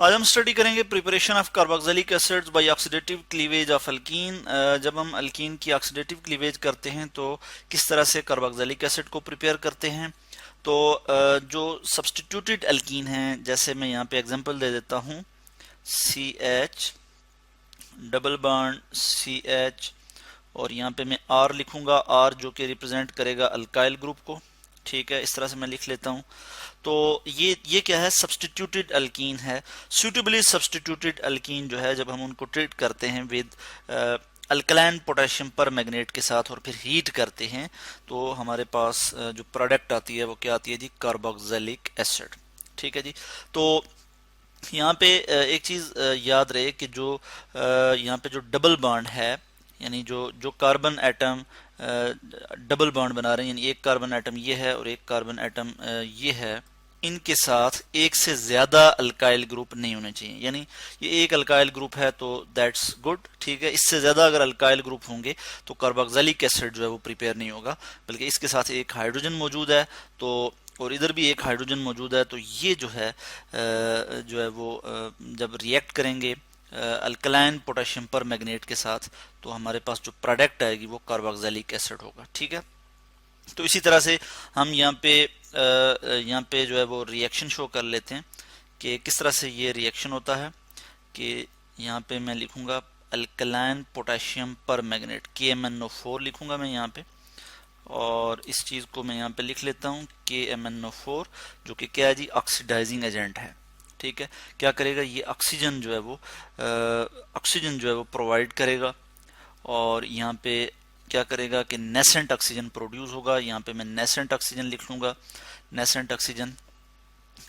आज हम स्टडी करेंगे preparation of carboxylic acids bye oxidative cleavage of alkyne. जब हम अल्कीन की ऑक्सीडेटिव क्लीवेज करते हैं तो किस तरह से कार्बोक्सिलिक एसिड को प्रिपेयर करते हैं। तो जो सब्स्टिट्यूटेड अल्कीन हैं, जैसे मैं यहाँ पे एग्जांपल दे देता हूँ, CH डबल बॉन्ड CH, और यहाँ पे मैं R लिखूंगा, R जो कि रिप्रेजेंट करेगा अल्काइल ग्रुप को। ठीक है, इस तरह से मैं लिख लेता हूँ। तो ये क्या है, सब्स्टिट्यूटेड अल्कीन है। सूटेबली सब्स्टिट्यूटेड अल्कीन जो है, जब हम उनको ट्रीट करते हैं विद अल्कलाइन पोटेशियम पर मैग्नेट के साथ और फिर हीट करते हैं, तो हमारे पास जो प्रोडक्ट आती है वो क्या आती है जी, कार्बोक्सिलिक एसिड। ठीक है जी। तो यहाँ पे एक चीज़ याद रहे कि जो यहाँ पे जो डबल बॉन्ड है, यानी जो जो कार्बन एटम डबल बॉन्ड बना रहे हैं, यानी एक कार्बन एटम ये है और एक कार्बन एटम ये है, इनके साथ एक से ज़्यादा अल्काइल ग्रुप नहीं होने चाहिए। यानी ये एक अल्काइल ग्रुप है तो दैट्स गुड, ठीक है। इससे ज़्यादा अगर अल्काइल ग्रुप होंगे तो कार्बोक्सिलिक एसिड जो है वो प्रिपेयर नहीं होगा, बल्कि इसके साथ एक हाइड्रोजन मौजूद है तो, और इधर भी एक हाइड्रोजन मौजूद है, तो ये जो है वो जब रिएक्ट करेंगे अल्कलाइन पोटेशियम पर मैग्नेट के साथ, तो हमारे पास जो प्रोडक्ट आएगी वो कार्बोक्सिलिक एसिड होगा। ठीक है। तो इसी तरह से हम यहाँ पे जो है वो रिएक्शन शो कर लेते हैं कि किस तरह से ये रिएक्शन होता है। कि यहाँ पे मैं लिखूंगा अल्कलाइन पोटेशियम पर मैग्नेट, KMnO4 लिखूंगा मैं यहाँ पे, और इस चीज़ को मैं यहाँ पे लिख लेता हूँ KMnO4, जो कि क्या है जी, ऑक्सीडाइजिंग एजेंट है। ठीक है, क्या करेगा ये, ऑक्सीजन जो है वो प्रोवाइड करेगा, और यहाँ पे क्या करेगा कि नेसेंट ऑक्सीजन प्रोड्यूस होगा। यहाँ पे मैं नेसेंट ऑक्सीजन लिख लूँगा। नेसेंट ऑक्सीजन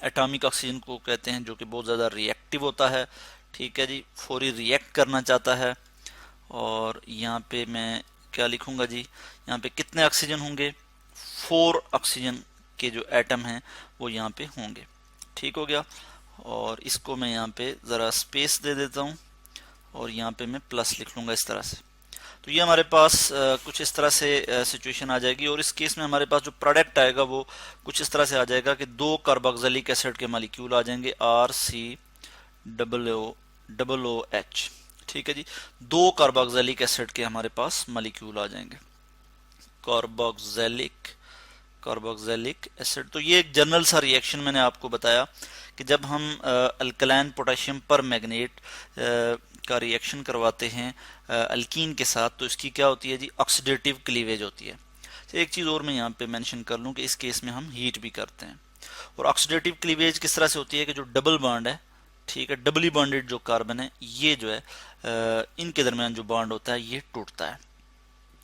एटॉमिक ऑक्सीजन को कहते हैं, जो कि बहुत ज़्यादा रिएक्टिव होता है। ठीक है जी, फौरी रिएक्ट करना चाहता है। और यहाँ पे मैं क्या लिखूँगा जी, यहाँ पे कितने ऑक्सीजन होंगे, 4 ऑक्सीजन के जो एटम हैं वो यहाँ पे होंगे। ठीक हो गया। और इसको मैं यहाँ पे ज़रा स्पेस दे देता हूँ, और यहाँ पे मैं प्लस लिख लूँगा इस तरह से। तो ये हमारे पास कुछ इस तरह से सिचुएशन आ जाएगी, और इस केस में हमारे पास जो प्रोडक्ट आएगा वो कुछ इस तरह से आ जाएगा कि 2 कार्बोक्सिलिक एसिड के मॉलिक्यूल आ जाएंगे, RCOOH। ठीक है जी, 2 कार्बोक्सिलिक एसिड के हमारे पास मॉलिक्यूल आ जाएंगे, कार्बोक्सिलिक एसिड। तो ये एक जनरल सा रिएक्शन मैंने आपको बताया कि जब हम अल्कलाइन पोटेशियम पर मैग्नेट का रिएक्शन करवाते हैं अल्कीन के साथ, तो इसकी क्या होती है जी, ऑक्सीडेटिव क्लीवेज होती है। तो एक चीज़ और मैं यहाँ पे मेंशन कर लूँ कि इस केस में हम हीट भी करते हैं। और ऑक्सीडेटिव क्लीवेज किस तरह से होती है कि जो डबल बॉन्ड है, ठीक है, डबली बॉन्डेड जो कार्बन है, ये जो है इनके दरमियान जो बॉन्ड होता है ये टूटता है।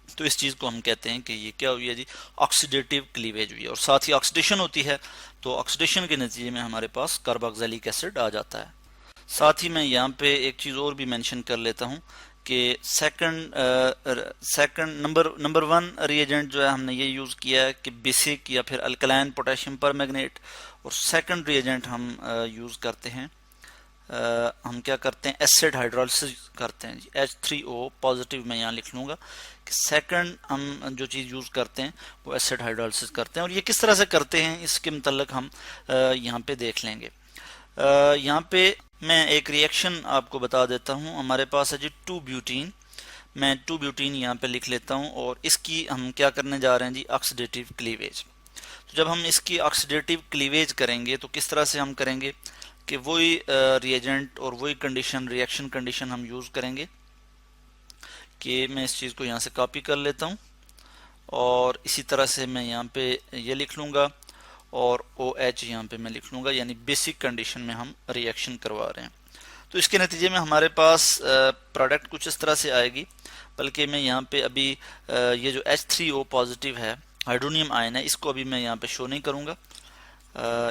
तो इस चीज़ को हम कहते हैं कि ये क्या हुई है जी, ऑक्सीडेटिव क्लीवेज हुई है। और साथ ही ऑक्सीडेशन होती है, तो ऑक्सीडेशन के नतीजे में हमारे पास कार्बोक्सिलिक एसिड आ जाता है। साथ ही मैं यहाँ पे एक चीज़ और भी मेंशन कर लेता हूँ कि सेकंड नंबर 1 रिएजेंट जो है हमने ये यूज़ किया है कि बेसिक या फिर अल्कलाइन पोटेशियम पर मैग्नेट। और सेकंड रिएजेंट हम यूज़ करते हैं, हम क्या करते हैं, एसिड हाइड्रोलिसिस करते हैं जी, H3O पॉजिटिव मैं यहाँ लिख लूँगा कि सेकंड हम जो चीज़ यूज़ करते हैं वो एसिड हाइड्रोलिसिस करते हैं। और ये किस तरह से करते हैं इसके मतलब हम यहाँ पे देख लेंगे। यहाँ पे मैं एक रिएक्शन आपको बता देता हूँ। हमारे पास है जी 2 ब्यूटीन, मैं 2 ब्यूटीन यहाँ पे लिख लेता हूँ, और इसकी हम क्या करने जा रहे हैं जी, ऑक्सीडेटिव क्लीवेज। तो जब हम इसकी ऑक्सीडेटिव क्लीवेज करेंगे तो किस तरह से हम करेंगे कि वही रिएजेंट और वही कंडीशन, रिएक्शन कंडीशन हम यूज़ करेंगे। कि मैं इस चीज़ को यहाँ से कॉपी कर लेता हूँ, और इसी तरह से मैं यहाँ पे ये लिख लूँगा, और OH यहाँ पे मैं लिख लूँगा, यानी बेसिक कंडीशन में हम रिएक्शन करवा रहे हैं। तो इसके नतीजे में हमारे पास प्रोडक्ट कुछ इस तरह से आएगी। बल्कि मैं यहाँ पे अभी ये जो H3O पॉजिटिव है, हाइड्रोनियम आयन है, इसको अभी मैं यहाँ पे शो नहीं करूँगा।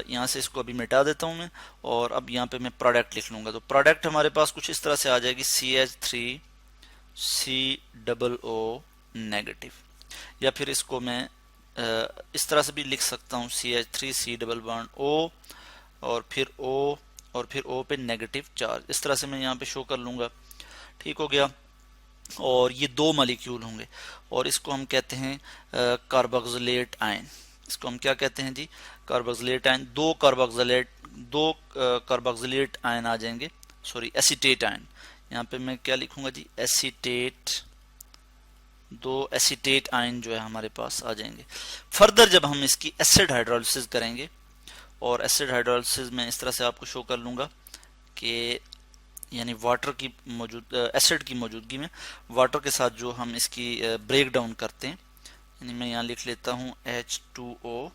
यहाँ से इसको अभी मिटा देता हूँ मैं, और अब यहाँ पे मैं प्रोडक्ट लिख लूँगा। तो प्रोडक्ट हमारे पास कुछ इस तरह से आ जाएगी, CH3COO नेगेटिव, या फिर इसको मैं इस तरह से भी लिख सकता हूँ, CH3C डबल बॉन्ड O, और फिर O, और फिर O पे नेगेटिव चार्ज। इस तरह से मैं यहाँ पे शो कर लूँगा। ठीक हो गया। और ये 2 मॉलिक्यूल होंगे, और इसको हम कहते हैं कार्बोक्सिलेट आयन। इसको हम क्या कहते हैं जी, कार्बोक्सिलेट आयन। 2 दो कार्बोक्सिलेट आयन आ जाएंगे, सॉरी एसीटेट आयन। यहाँ पे मैं क्या लिखूंगा जी, एसीटेट, दो एसीटेट आयन जो है हमारे पास आ जाएंगे। फर्दर जब हम इसकी एसिड हाइड्रोलिसिस करेंगे, और एसिड हाइड्रोलिसिस में इस तरह से आपको शो कर लूंगा कि यानी वाटर की एसिड की मौजूदगी में वाटर के साथ जो हम इसकी ब्रेक डाउन करते हैं, यानी मैं यहाँ लिख लेता हूँ H2O,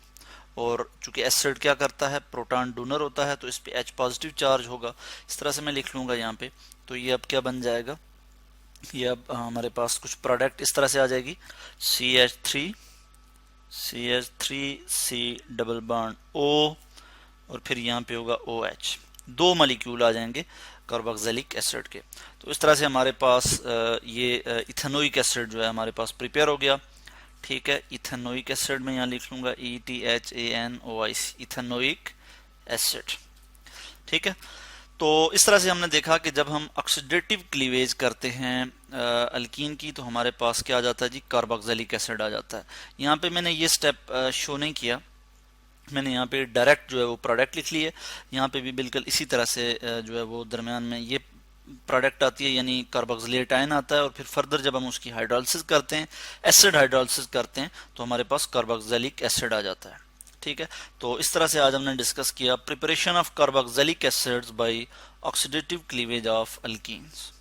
और चूंकि एसिड क्या करता है, प्रोटॉन डोनर होता है, तो इस पे H पॉजिटिव चार्ज होगा। इस तरह से मैं लिख लूंगा यहाँ पे। तो ये अब क्या बन जाएगा, ये अब हमारे पास कुछ प्रोडक्ट इस तरह से आ जाएगी, CH3 डबल बॉन्ड O, और फिर यहाँ पे होगा OH, दो मॉलिक्यूल आ जाएंगे कार्बोक्सिलिक एसिड के। तो इस तरह से हमारे पास ये इथेनोइक एसिड जो है हमारे पास प्रिपेयर हो गया। ठीक है, इथेनोइक एसिड में यहाँ लिख लूंगा ETHANOIC, इथेनोइक एसिड। ठीक है, तो इस तरह से हमने देखा कि जब हम ऑक्सीडेटिव क्लीवेज करते हैं अल्कीन की, तो हमारे पास क्या आ जाता है जी, कार्बोक्सिलिक एसिड आ जाता है। यहाँ पे मैंने ये स्टेप शो नहीं किया, मैंने यहाँ पे डायरेक्ट जो है वो प्रोडक्ट लिख ली है। यहाँ पे भी बिल्कुल इसी तरह से जो है वो दरमियान में ये प्रोडक्ट आती है, यानी कार्बोक्सिलेट आयन आता है, और फिर फर्दर जब हम उसकी हाइड्रोलिसिस करते हैं, एसिड हाइड्रोलिसिस करते हैं, तो हमारे पास कार्बोक्सिलिक एसिड आ जाता है। ठीक है, तो इस तरह से आज हमने डिस्कस किया preparation of carboxylic acids bye oxidative cleavage of alkenes.